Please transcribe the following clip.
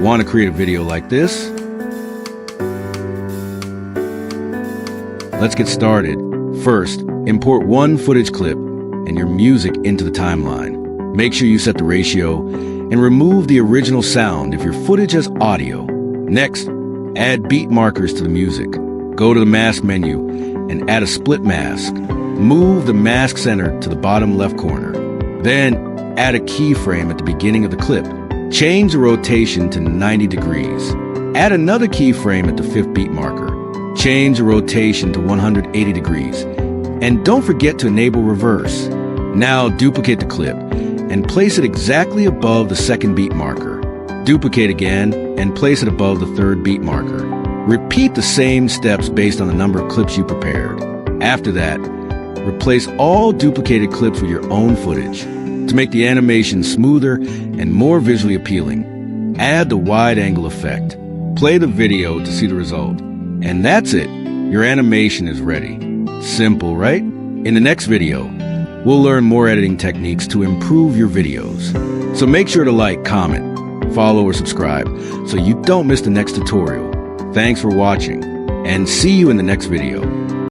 Want to create a video like this? Let's get started. First, import one footage clip and your music into the timeline. Make sure you set the ratio and remove the original sound if your footage has audio. Next, add beat markers to the music. Go to the mask menu and add a split mask. Move the mask center to the bottom left corner. Then, add a keyframe at the beginning of the clip. Change the rotation to 90 degrees. Add another keyframe at the 5th beat marker. Change the rotation to 180 degrees. And don't forget to enable reverse. Now duplicate the clip and place it exactly above the 2nd beat marker. Duplicate again and place it above the 3rd beat marker. Repeat the same steps based on the number of clips you prepared. After that, replace all duplicated clips with your own footage. To make the animation smoother and more visually appealing, add the wide angle effect. Play the video to see the result. And that's it. Your animation is ready. Simple, right? In the next video, we'll learn more editing techniques to improve your videos. So make sure to like, comment, follow, or subscribe so you don't miss the next tutorial. Thanks for watching, and see you in the next video.